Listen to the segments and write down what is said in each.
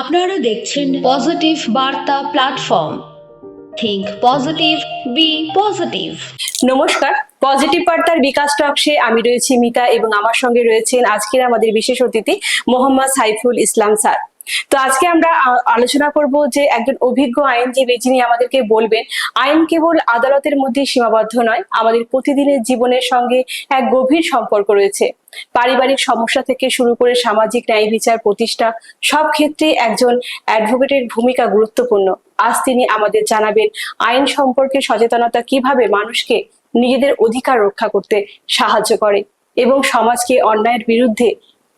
আপনারা দেখছেন পজিটিভ বার্তা platform. Think positive, be positive. নমস্কার, পজিটিভ বার্তার বিকাশ টকশে আমি রয়েছি মিতা এবং আমার সঙ্গে রয়েছেন আজকের আমাদের বিশেষ অতিথি মোহাম্মদ সাইফুল ইসলাম স্যার। তো আজকে আমরা আলোচনা করব যে একজন অভিজ্ঞ আইনজীবী যিনি আমাদেরকে বলবেন আইন কেবল আদালতের মধ্যে সীমাবদ্ধ নয়, আমাদের প্রতিদিনের জীবনের সঙ্গে এক গভীর সম্পর্ক রয়েছে। পারিবারিক সমস্যা থেকে শুরু করে সামাজিক ন্যায় বিচার প্রতিষ্ঠা, সব ক্ষেত্রে একজন অ্যাডভোকেটের ভূমিকা গুরুত্বপূর্ণ। আজ তিনি আমাদের জানাবেন আইন সম্পর্কে সচেতনতা কিভাবে মানুষকে নিজেদের অধিকার রক্ষা করতে সাহায্য করে এবং সমাজকে অন্যায়ের বিরুদ্ধে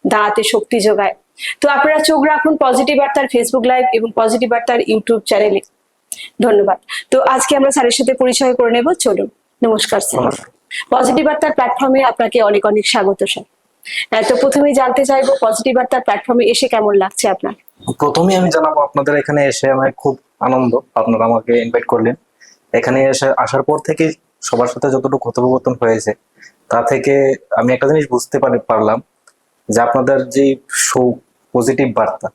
দাঁড়াতে শক্তি যোগায়। তো আপনারা চোখ রাখুন পজিটিভ বার্তার ফেসবুক লাইভ এবং পজিটিভ বার্তার ইউটিউব চ্যানেলে। ধন্যবাদ। তো আজকে আমরা স্যারের সাথে পরিচয় করে নেব, চলুন। নমস্কার স্যার, পজিটিভ বার্তার প্ল্যাটফর্মে আপনাকে অনেক অনেক স্বাগত স্যার। তো প্রথমেই জানতে চাইবো পজিটিভ বার্তার প্ল্যাটফর্মে এসে কেমন লাগছে আপনার? প্রথমে আমি জানাবো আপনাদের এখানে এসে আমার খুব আনন্দ, আপনারা আমাকে ইনভাইট করলেন। এখানে আসার পর থেকে সবার সাথে যতটুকু কথোপকথন হয়েছে তা থেকে আমি একটা জিনিস বুঝতে পারলাম যে আপনাদের যে শো পজিটিভ বার্তা,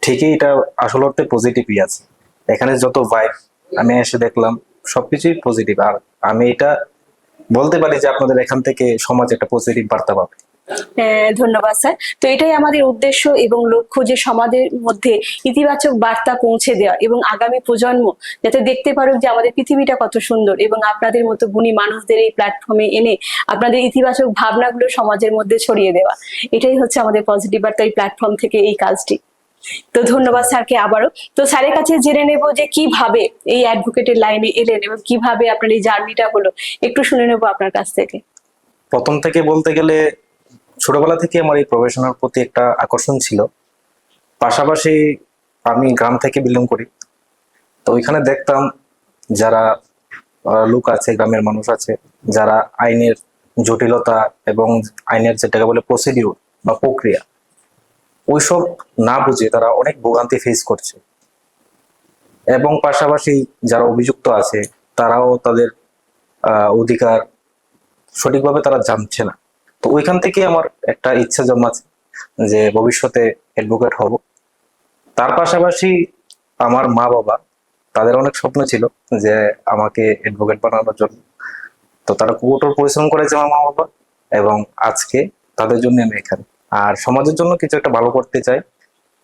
ঠিকই এটা আসল অর্থে পজিটিভই আছে। এখানে যত ভাইব আমি এসে দেখলাম সবকিছুই পজিটিভ, আর আমি এটা বলতে পারি যে আপনাদের এখান থেকে সমাজ একটা পজিটিভ বার্তা পাবে। ধন্যবাদ স্যার। তো এটাই আমাদের উদ্দেশ্য এবং লক্ষ্য, যে সমাজের মধ্যে ইতিবাচক বার্তা পৌঁছে দেওয়া এবং আগামী প্রজন্ম যাতে দেখতে পারুক যে আমাদের পৃথিবীটা কত সুন্দর, এবং আপনাদের মতো গুণী মানুষদের এই প্ল্যাটফর্মে এনে আপনাদের ইতিবাচক ভাবনাগুলো সমাজের মধ্যে ছড়িয়ে দেওয়া, এটাই হচ্ছে আমাদের পজিটিভ বার্তা এই প্ল্যাটফর্ম থেকে এই কাজটি। তো ধন্যবাদ স্যারকে আবারও। তো স্যারের কাছে জেনে নেব যে কিভাবে এই অ্যাডভোকেটের লাইনে এলেন এবং কিভাবে আপনার এই জার্নিটা হলো, একটু শুনে নেবো আপনার কাছ থেকে। প্রথম থেকে বলতে গেলে ছোটবেলা থেকে আমার এই প্রফেশনের প্রতি একটা আকর্ষণ ছিল। পাশাপাশি আমি গ্রাম থেকে বিলং করি, তো ওইখানে দেখতাম যারা লোক আছে, গ্রামের মানুষ আছে, যারা আইনের জটিলতা এবং আইনের যেটাকে বলে প্রসিডিউর বা প্রক্রিয়া, ওইসব না বুঝে তারা অনেক ভোগান্তি ফেস করছে। এবং পাশাপাশি যারা অভিযুক্ত আছে তারাও তাদের অধিকার সঠিকভাবে তারা জানছে না। তো ওইখান থেকে আমার একটা ইচ্ছা জন্মাচ্ছে যে ভবিষ্যতে অ্যাডভোকেট হব। তার পাশাপাশি আমার মা বাবা, তাদের অনেক স্বপ্ন ছিল যে আমাকে অ্যাডভোকেট বানানোর জন্য। তো তারা কঠোর পরিশ্রম করেছে আমার মা বাবা, এবং আজকে তাদের জন্য আমি এখানে। আর সমাজের জন্য কিছু একটা ভালো করতে চাই,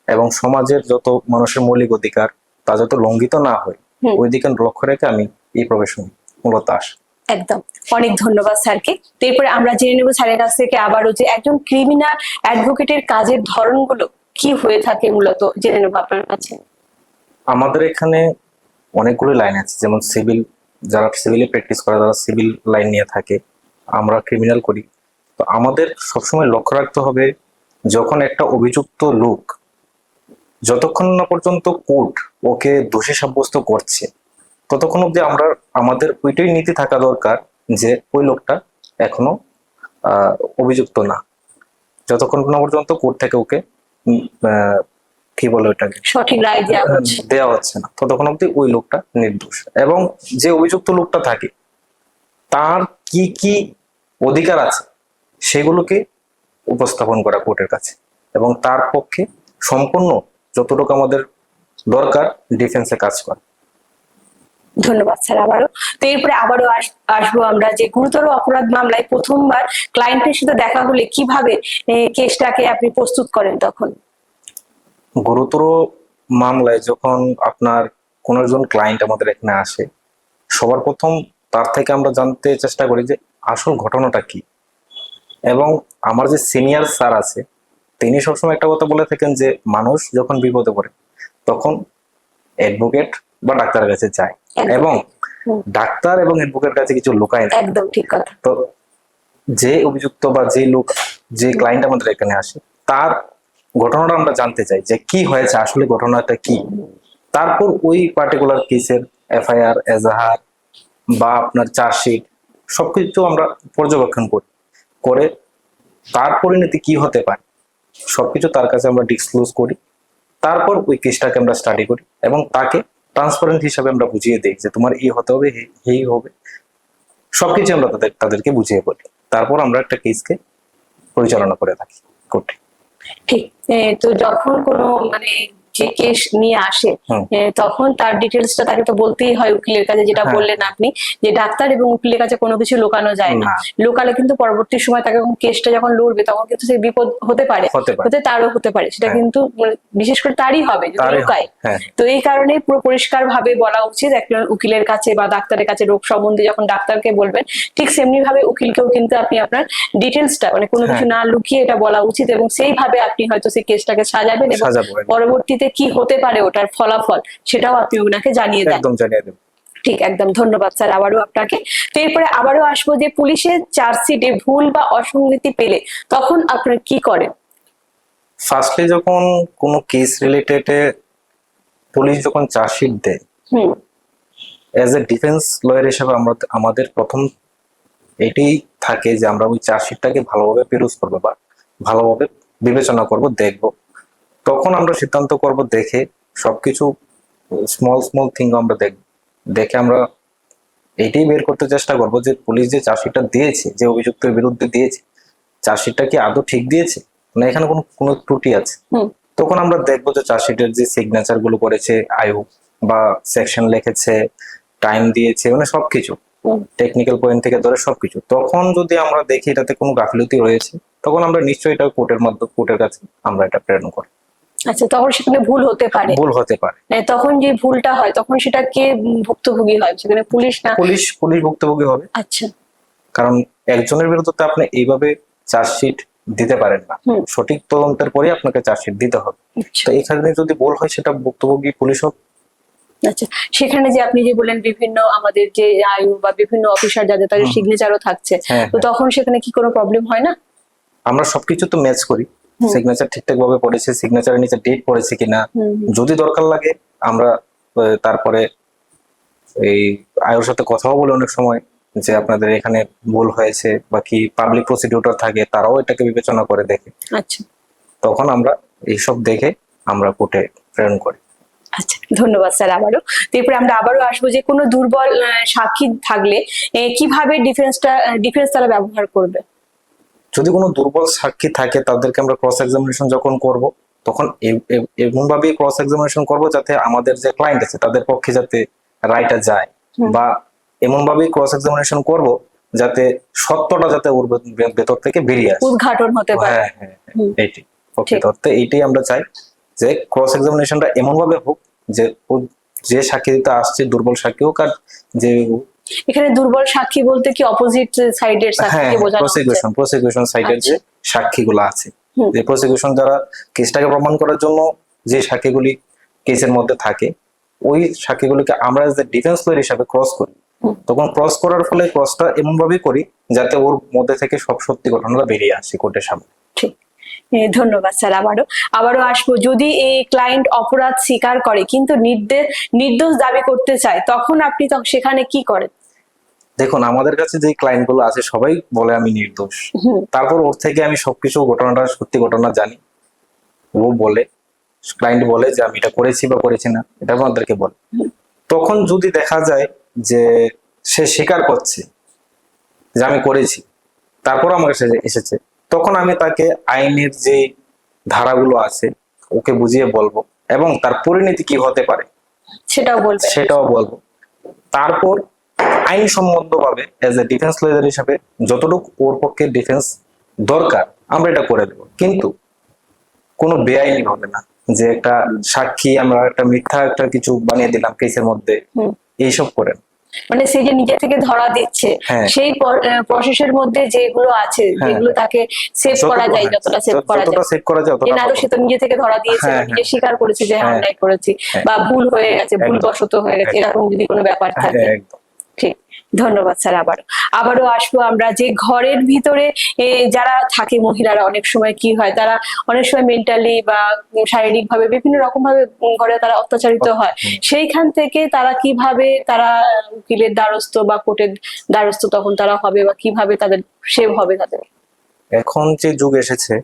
এবং সমাজের যত মানুষের মৌলিক অধিকার তা যত লঙ্ঘিত না হয় ওই দিকে লক্ষ্য রেখে আমি এই প্রফেশন মূলত আসি। একদম, অনেক ধন্যবাদ স্যারকে। এরপরে আমরা জেনে নেব স্যারের কাছ থেকে আবারও যে একজন ক্রিমিনাল অ্যাডভোকেটের কাজের ধরনগুলো কি হয়ে থাকে, মূলত জেনে নেব আপনার কাছে। আমাদের এখানে অনেকগুলো লাইন আছে, যেমন সিভিল, যারা সিভিলে প্র্যাকটিস করে তারা সিভিল লাইন নিয়ে থাকে, আমরা ক্রিমিনাল করি। তো আমাদের সবসময় লক্ষ্য রাখতে হবে, যখন একটা অভিযুক্ত লোক, যতক্ষণ না পর্যন্ত কোর্ট ওকে দোষী সাব্যস্ত করছে ততক্ষণ অব্দি আমাদের ওইটাই নীতি থাকা দরকার যে ওই লোকটা এখনো অভিযুক্ত না। যতক্ষণ না পর্যন্ত কোর্ট থেকে ওকে কি বলে ওইটাকে সঠিক রায় দেওয়া হচ্ছে না, ততক্ষণ অব্দি ওই লোকটা নির্দোষ। এবং যে অভিযুক্ত লোকটা থাকে তার কি কি অধিকার আছে সেগুলোকে উপস্থাপন করা কোর্টের কাছে, এবং তার পক্ষে সম্পূর্ণ যতটুকু আমাদের দরকার ডিফেন্সে কাজ করা। ধন্যবাদ স্যার আবারও। তো এরপরে আবারও আসবো আমরা যে গুরুতর অপরাধ মামলায় প্রথমবার ক্লায়েন্টের সাথে দেখা হলে কিভাবে কেসটাকে আপনি প্রস্তুত করেন তখন? গুরুতর মামলায় যখন আপনার কোন একজন ক্লায়েন্ট আমাদের এখানে আসে, সবার প্রথম তার থেকে আমরা জানতে চেষ্টা করি যে আসল ঘটনাটা কি। এবং আমার যে সিনিয়র স্যার আছে তিনি সবসময় একটা কথা বলে থাকেন যে মানুষ যখন বিপদে পড়ে তখন অ্যাডভোকেট বা ডাক্তারের কাছে যায়, এবং ডাক্তার এবং অ্যাডভোকেট কাছে কিছু লুকায় না। একদম ঠিক কথা। তো যে অভিযুক্ত বা যে লোক, যে ক্লায়েন্ট আমাদের এখানে আসে, তার ঘটনাটা আমরা জানতে চাই যে কি হয়েছে, আসলে ঘটনাটা কি। তারপর ওই পার্টিকুলার কেসের এফআইআর, এজাহার বা আপনার চার্জশিট সবকিছু আমরা পর্যবেক্ষণ করে তার পরিণতি কি হতে পারে সবকিছু তার কাছে আমরা ডিসক্লোজ করি। তারপর ওই কেসটাকে আমরা স্টাডি করি এবং তাকে ট্রান্সপারেন্ট হিসাবে আমরা বুঝিয়ে দিই যে তোমার এই হতে হবে, এই হবে, সবকিছু আমরা তাদেরকে বুঝিয়ে বলি। তারপর আমরা একটা কেসকে পরিচালনা করে থাকি কোর্টে। ঠিক। তো যখন কোনো মানে যে কেস নিয়ে আসে, হুম। তখন তার ডিটেলসটা তাকে তো বলতেই হয় উকিলের কাছে, যেটা হ্যাঁ। বললেন আপনি, যে ডাক্তার এবং উকিলের কাছে কোনো কিছু লুকানো যায় না। না। লোকালে কিন্তু পরবর্তী সময় তাকে কেসটা যখন লড়বে তখন কিন্তু সে বিপদ হতে পারে, হতে পারে। তারও হতে পারে, সেটা হ্যাঁ। কিন্তু মানে বিশেষ করে তারই হবে যদি তারই লুকায়। হবে। হ্যাঁ। তো এই কারণে পুরো পরিষ্কার ভাবে বলা উচিত একজন উকিলের কাছে বা ডাক্তারের কাছে। রোগ সম্বন্ধে যখন ডাক্তারকে বলবেন, ঠিক সেমনি ভাবে উকিলকেও কিন্তু আপনি আপনার ডিটেলসটা মানে কোনো কিছু হ্যাঁ। না লুকিয়ে এটা বলা উচিত, এবং সেইভাবে আপনি হয়তো সেই কেসটাকে সাজাবেন এবং সাজাবো একদম। পরবর্তীতে কি হতে পারে ওটার ফলাফল সেটাও আপনি ওনাকে জানিয়ে দেন। একদম জানিয়ে দেবো। ঠিক, একদম ধন্যবাদ স্যার আবারও আপনাকে। তো এরপরে আবারও আসবো যে পুলিশের চার্জশিটে ভুল বা অসঙ্গতি পেলে তখন আপনারা কি করেন? ফার্স্টলি যখন কোনো কেস রিলেটেড পুলিশ যখন চার্জশিট দেয়, হুম। অ্যাজ এ ডিফেন্স লয়ার হিসেবে আমরা আমাদের প্রথম এটাই থাকে যে আমরা ওই চার্জশিটটাকে ভালোভাবে পেরুজ করবো বা ভালোভাবে বিবেচনা করব, দেখব। তখন আমরা সিদ্ধান্ত করব দেখে সবকিছু স্মল স্মল থিং আমরা দেখব, দেখে আমরা এইটাই বের করতে চেষ্টা করব যে পুলিশ যে চার্জশিটটা দিয়েছে, যে অভিযুক্তের বিরুদ্ধে দিয়েছে, চার্জশিটটা কি আদৌ ঠিক দিয়েছে না এখানে কোনো কোনো ত্রুটি আছে। তখন আমরা দেখবো যে চার্জশিটের যে সিগনেচার গুলো করেছে, আয়ু বা সেকশন লিখেছে, টাইম দিয়েছে, মানে সবকিছু টেকনিক্যাল পয়েন্ট থেকে ধরে সবকিছু, তখন যদি আমরা দেখি এটাতে কোনো গাফিলতি রয়েছে, তখন আমরা নিশ্চয়ই এটা কোর্টের কাছে আমরা এটা প্রেরণ করি। আচ্ছা, তখন সেখানে ভুল হতে পারে। ভুল হতে পারে। তখন যে ভুলটা হয় তখন সেটা কে ভুক্তভোগী হয়? সেখানে পুলিশ না? পুলিশ ভুক্তভোগী হবে। আচ্ছা। কারণ একজনের বিরুদ্ধে তো আপনি এইভাবে চার্জশিট দিতে পারেন না, সঠিক তদন্তের পরে আপনাকে চার্জশিট দিতে হবে। তো এখানে যদি ভুল হয় সেটা ভুক্তভোগী পুলিশ হোক। আচ্ছা, সেখানে যে আপনি যে বললেন বিভিন্ন আমাদের যে আয়ু বা বিভিন্ন অফিসার যাদের তাদের সিগনেচারও থাকছে, তো তখন সেখানে কি কোনো প্রবলেম হয় না? আমরা সবকিছু তো ম্যাচ করি, সিগনেচার ঠিকঠাক ভাবে পড়েছে, সিগনেচারের নিচে ডেট পড়েছে কিনা, যদি দরকার লাগে আমরা তারপরে এই আয়ুর সাথে কথাও বলে অনেক সময় যে আপনাদের এখানে ভুল হয়েছে বা কি পাবলিক প্রসিকিউটর থাকে, তারাও এটাকে বিবেচনা করে দেখে। আচ্ছা। তখন আমরা এইসব দেখে আমরা কোর্টে প্রেরণ করি। আচ্ছা, ধন্যবাদ স্যার আবারও। এরপরে আমরা আবারও আসবো যে কোনো দুর্বল সাক্ষী থাকলে কিভাবে ডিফেন্স তারা ব্যবহার করবে? যদি কোনো দুর্বল সাক্ষী থাকে তাদেরকে আমরা ক্রস এক্সামিনেশন যখন করব, তখন এমন ভাবে ক্রস এক্সামিনেশন করব যাতে আমাদের যে ক্লায়েন্ট আছে তাদের পক্ষে যাতে রায়টা যায়, বা এমন ভাবে ক্রস এক্সামিনেশন করব যাতে সত্যটা যাতে ওর ভেতর থেকে বেরিয়ে আসে, উদ্ঘাটন হতে পারে। হ্যাঁ হ্যাঁ, এইটাই প্রকৃত অর্থে এইটাই আমরা চাই, যে ক্রস এক্সামিনেশনটা এমন ভাবে হোক যে যে সাক্ষী দিতে আসছে দুর্বল সাক্ষী হোক, আর যে এখানে দুর্বল সাক্ষী বলতে কি অপোজিট সাইডের সাক্ষীকে বোঝানো হচ্ছে? প্রসিকিউশন সাইডের যে সাক্ষীগুলো আছে, যে প্রসিকিউশন যারা কেসটাকে প্রমাণ করার জন্য যে সাক্ষীগুলি কেসের মধ্যে থাকে, ওই সাক্ষীগুলিকে আমরা যে ডিফেন্স লয়ার হিসাবে ক্রস করি। তখন ক্রস করার ফলে ক্রসটা এমন ভাবে করি যাতে ওর মধ্যে থেকে সব সত্যি ঘটনাটা বেরিয়ে আসে কোর্টের সামনে। ঠিক, ধন্যবাদ স্যার আবারও আসবো, যদি এই ক্লায়েন্ট অপরাধ স্বীকার করে কিন্তু নির্দোষ দাবি করতে চায় তখন আপনি সেখানে কি করেন? দেখুন, আমাদের কাছে যে ক্লায়েন্ট গুলো আছে সবাই বলে আমি নির্দোষ, তারপর ওর থেকে আমি সবকিছু ঘটনাটা সত্যি ঘটনা জানি, ও বলে ক্লায়েন্ট বলে যে আমি এটা করেছি বা করেছি না, এটা আমাদেরকে বলে। তখন যদি দেখা যায় যে সে স্বীকার করছে যে আমি করেছি, তারপর আমার কাছে এসেছে, তখন আমি তাকে আইনের যে ধারাগুলো আছে ওকে বুঝিয়ে বলবো, এবং তার পরিণতি কি হতে পারে সেটাও বলবো। তারপর আইনসম্মত ভাবে এজ এ ডিফেন্স লয়ার হিসাবে যতটুকু ওর পক্ষে ডিফেন্স দরকার আমরা এটা করে দেবো, কিন্তু কোনো বেআইনি হবে না, যে একটা সাক্ষী আমরা একটা মিথ্যা একটা কিছু বানিয়ে দিলাম কেসের মধ্যে, এইসব করেন। মানে সে যে নিজে থেকে ধরা দিচ্ছে, সেই প্রসেসের মধ্যে যেগুলো আছে, যেগুলো তাকে সেভ করা যায়, যতটা সেভ করা যায়, আরো সে তো নিজে থেকে ধরা দিয়েছে, নিজে স্বীকার করেছে যে হ্যাঁ অন্যায় করেছি বা ভুল হয়ে গেছে, ভুলবশত হয়ে গেছে, এরকম যদি কোনো ব্যাপার থাকে। ঠিক, ধন্যবাদ স্যার আবারও আসবো আমরা যে ঘরের ভিতরে যারা থাকে মহিলারা, অনেক সময় কি হয় তারা অনেক সময় মেন্টালি বা শারীরিক ভাবে বিভিন্ন রকম ভাবে ঘরে তারা অত্যাচারিত হয়, সেইখান থেকে তারা কিভাবে তারা উকিলের দ্বারস্থ বা কোর্টের দ্বারস্থ তখন তারা হবে, বা কিভাবে তাদের সেভ হবে তাদের? এখন যে যুগ এসেছে,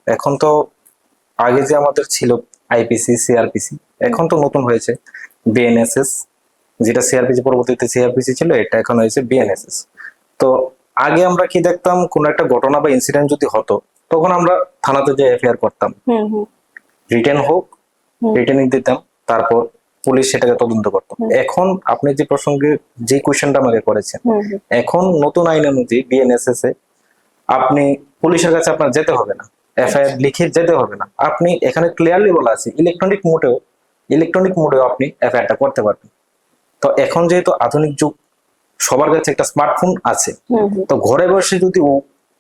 এখন তো আগে যে আমাদের ছিল আইপিসি সিআরপিসি, এখন তো নতুন হয়েছে বিএনএসএস, যেটা সিআরপিসি পরবর্তীতে সিআরপিসি ছিল, এটা এখন হয়েছে বিএনএসএস। তো আগে আমরা কি দেখতাম, কোন একটা ঘটনা বা ইনসিডেন্ট যদি হতো তখন আমরা থানাতে যে এফআইআর করতাম, হুম হুম রিটেন হোক, রিটেনিং দিতাম, তারপর পুলিশ সেটাকে তদন্ত করতো। এখন আপনি যে প্রসঙ্গে যে কোয়েশ্চেনটা আমাকে করেছেন, হুম হুম। এখন নতুন আইন অনুযায়ী বিএনএসএস এ আপনি পুলিশের কাছে আপনার যেতে হবে না, এফআইআর লিখে যেতে হবে না। আপনি এখানে ক্লিয়ারলি বলা আছে ইলেকট্রনিক মোডেও আপনি এফআইআরটা করতে পারবেন। তো এখন যেহেতু আধুনিক যুগ, সবার কাছে একটা স্মার্টফোন আছে, হুম হুম তো ঘরে বসে যদি ও,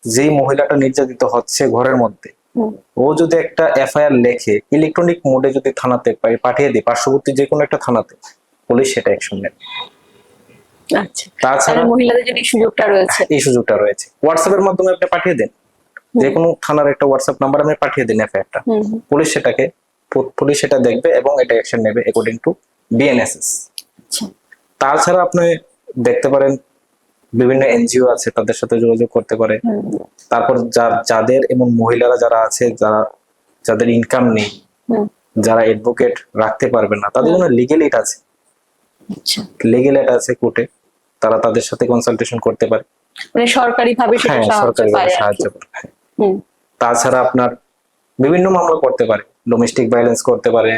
যেই মহিলাটা নির্যাতিত হচ্ছে ঘরের মধ্যে, হুম। ও যদি একটা এফআইআর লেখে ইলেকট্রনিক মোডে যদি থানাতে পাঠিয়ে দিই, পার্শ্ববর্তী যে কোনো একটা থানাতে, পুলিশ সেটা অ্যাকশন নেবে। আচ্ছা, তাছাড়া তাহলে মহিলাদের জন্য এই সুযোগটা রয়েছে। এই সুযোগটা রয়েছে, হোয়াটসঅ্যাপের মাধ্যমে আপনি পাঠিয়ে দেন, যে কোনো থানার একটা হোয়াটসঅ্যাপ নাম্বার আপনি পাঠিয়ে দিন এফআইআরটা, হুম হুম। পুলিশ সেটা দেখবে এবং এটা অ্যাকশন নেবে অ্যাকর্ডিং টু বিএনএসএস। আচ্ছা। তাছাড়া আপনি দেখতে পারেন বিভিন্ন এনজিও আছে, তাদের সাথে যোগাযোগ করতে পারে। হুম হুম তারপর যাদের এমন মহিলারা যারা আছে, যাদের ইনকাম নেই, হুম। যারা অ্যাডভোকেট রাখতে পারবে না, তাদের জন্য লিগেল এইড আছে, আচ্ছা, কোর্টে, তারা তাদের সাথে কনসালটেশন করতে পারে। মানে সরকারি ভাবে সেটা হ্যাঁ, সাহায্য সরকারি পায় আর কি। সাহায্য করে। হ্যাঁ। হুম তাছাড়া আপনার বিভিন্ন মামলা করতে পারে, ডোমেস্টিক ভায়োলেন্স করতে পারে,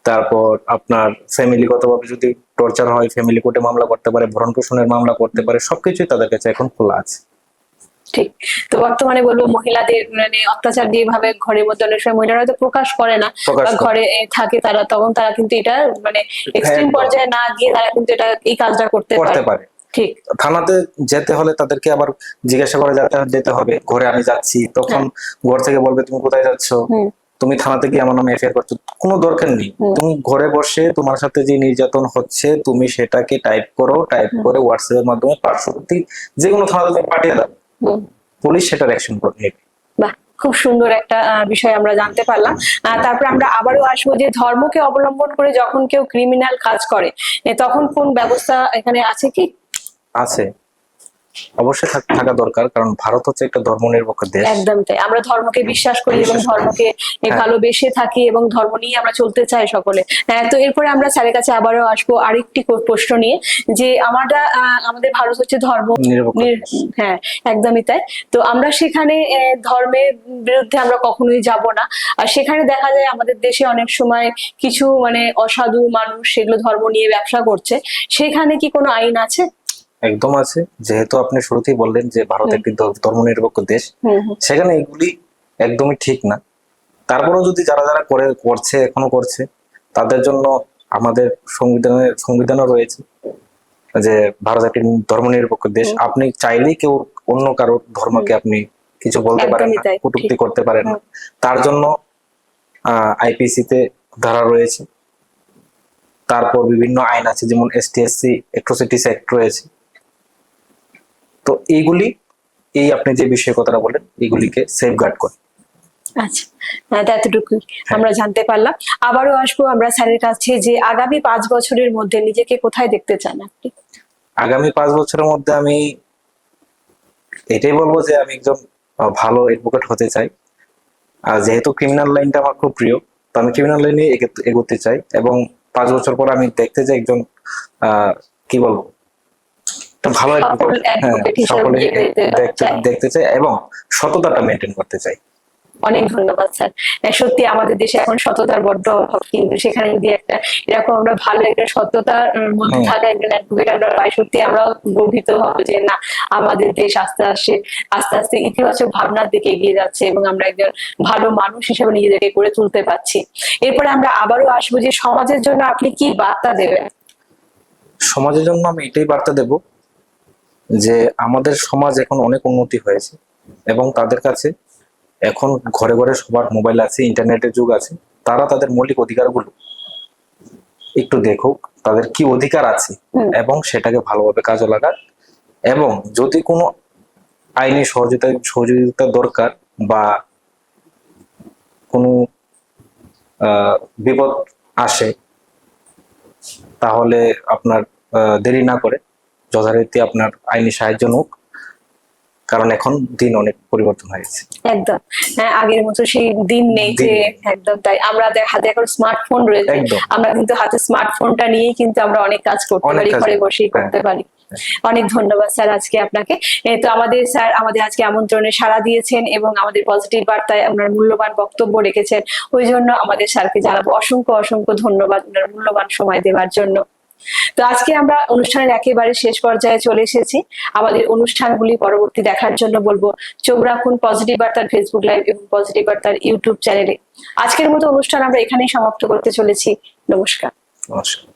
তারপর আপনার ফ্যামিলিগতভাবে যদি টর্চার হয় ফ্যামিলি কোর্টে মামলা করতে পারে, ভরণ পোষণের মামলা করতে পারে, সবকিছুই তাদের কাছে এখন খোলা আছে। ঠিক। তো বর্তমানে বলবো মহিলাদের মানে অত্যাচার যেভাবে ঘরের মধ্যে অনেক সময় মহিলারা তো প্রকাশ করে না, প্রকাশ বা করে। ঘরে থাকে তারা, তখন তারা কিন্তু এটা মানে এক্সট্রিম একদম। পর্যায়ে না গিয়ে তারা কিন্তু এটা এই কাজটা করতে পারে। পারে। ঠিক। থানাতে যেতে হলে তাদেরকে আবার জিজ্ঞাসা করে যেতে হবে, ঘরে আমি যাচ্ছি, তখন ঘর থেকে বলবে তুমি কোথায় যাচ্ছ, হুম তুমি থানাতে গিয়ে আমার নামে এফআইআর করছো, কোনো দরকার নেই। তুমি ঘরে বসে তোমার সাথে যে নির্যাতন হচ্ছে তুমি সেটাকে টাইপ করে হোয়াটসঅ্যাপের মাধ্যমে পার্শ্ববর্তী যে কোনো থানাতে পাঠিয়ে দাও, হুম। পুলিশ সেটার অ্যাকশন নেবে। বাহ, খুব সুন্দর একটা বিষয় আমরা জানতে পারলাম। তারপর আমরা আবারও আসবো যে ধর্মকে অবলম্বন করে যখন কেউ ক্রিমিনাল কাজ করে তখন কোন ব্যবস্থা এখানে আছে কি? আছে, অবশ্যই থাকা দরকার, কারণ ভারত হচ্ছে একটা ধর্মনিরপেক্ষ দেশ। একদম তাই, আমরা ধর্মকে বিশ্বাস করি এবং ধর্মকে ভালোবেসে থাকি এবং ধর্ম নিয়ে আমরা চলতে চাই সকলে। তো এরপরে আমরা স্যারের কাছে আবারও আসবো আরেকটি প্রশ্ন নিয়ে, যে আমাদের ভারত হচ্ছে ধর্ম হ্যাঁ, একদমই তাই। তো আমরা সেখানে ধর্মের বিরুদ্ধে আমরা কখনোই যাব না। আর সেখানে দেখা যায় আমাদের দেশে অনেক সময় কিছু মানে অসাধু মানুষ সেগুলো ধর্ম নিয়ে ব্যবসা করছে, সেখানে কি কোনো আইন আছে? একদম আছে, যেহেতু আপনি শুরুতেই বললেন যে ভারত একটি ধর্মনিরপেক্ষ দেশ, সেখানে এগুলি একদমই ঠিক না। তারপরেও যদি যারা এখনো করছে, তাদের জন্য আমাদের সংবিধানও রয়েছে যে ভারত একটি ধর্মনিরপেক্ষ দেশ। আপনি চাইলেই কেউ অন্য কারো ধর্মকে আপনি কিছু বলতে পারেন না, কটূক্তি করতে পারেন না। তার জন্য আইপিসি তে ধারা রয়েছে, তারপর বিভিন্ন আইন আছে, যেমন ST/SC অ্যাট্রোসিটিস অ্যাক্ট রয়েছে। তো এই আপনি যে বিষয় কথাটা বলেন, এগুলিকে সেফগার্ড করে। আচ্ছা, এতটুকুই আমরা জানতে পারলাম। আবারও আসবো আমরা স্যারের কাছে, যে আগামী 5 বছরের মধ্যে নিজেকে কোথায় দেখতে চান আপনি? আগামী 5 বছরের মধ্যে আমি এটাই বলবো যে আমি একজন ভালো অ্যাডভোকেট হতে চাই। আর যেহেতু ক্রিমিনাল লাইনটা আমার খুব প্রিয়, তো আমি ক্রিমিনাল লাইনে এগোতে চাই, এবং 5 বছর পর আমি দেখতে চাই একজন কি বলবো, ভালো সকলে দেখতে চাই এবং সততাটা মেনটেন করতে চাই। অনেক ধন্যবাদ স্যার। সত্যি আমাদের দেশে এখন সততার বড্ড অভাব, কিন্তু সেখানে যদি একটা এরকম আমরা ভালো একটা সততার মধ্যে থাকা একজন অ্যাডভোকেট আমরা পাই, সত্যি আমরা গর্বিত হব যে না, আমাদের দেশ আস্তে আস্তে ইতিবাচক ভাবনার দিকে এগিয়ে যাচ্ছে এবং আমরা একজন ভালো মানুষ হিসেবে নিজেদেরকে গড়ে তুলতে পারছি। এরপরে আমরা আবারও আসবো যে সমাজের জন্য আপনি কি বার্তা দেবেন? সমাজের জন্য আমি এটাই বার্তা দেব যে আমাদের সমাজ এখন অনেক উন্নতি হয়েছে, এবং তাদের কাছে এখন ঘরে ঘরে সবার মোবাইল আছে, ইন্টারনেটের যুগ আছে। তারা তাদের মৌলিক অধিকারগুলো একটু দেখুক, তাদের কি অধিকার আছে, এবং সেটাকে ভালোভাবে কাজে লাগাক। এবং যদি কোনো আইনি সহযোগিতা দরকার বা কোনো বিপদ আসে, তাহলে আপনার দেরি না করে যথারীতি আপনার আইনি সাহায্য হোক, কারণ এখন দিন অনেক পরিবর্তন হয়েছে। একদম হ্যাঁ, আগের মতো সেই দিন নেই যে একদম তাই। আমরা হাতে এখন স্মার্টফোন রয়েছে, আমরা কিন্তু হাতে স্মার্টফোনটা নিয়েই কিন্তু আমরা অনেক কাজ করতে পারি, ঘরে বসেই করতে পারি। অনেক ধন্যবাদ স্যার আজকে আপনাকে। তো আমাদের স্যার আমাদের আজকে আমন্ত্রণে সাড়া দিয়েছেন এবং আমাদের পজিটিভ বার্তায় আপনার মূল্যবান বক্তব্য রেখেছেন, ওই জন্য আমাদের স্যারকে জানাবো অসংখ্য অসংখ্য ধন্যবাদ ওনার মূল্যবান সময় দেওয়ার জন্য। তো আজকে আমরা অনুষ্ঠানের একেবারে শেষ পর্যায়ে চলে এসেছি। আমাদের অনুষ্ঠানগুলি পরবর্তী দেখার জন্য বলবো চোখ রাখুন পজিটিভ বার্তার ফেসবুক লাইভ এবং পজিটিভ বার্তার ইউটিউব চ্যানেলে। আজকের মতো অনুষ্ঠান আমরা এখানেই সমাপ্ত করতে চলেছি। নমস্কার। নমস্কার।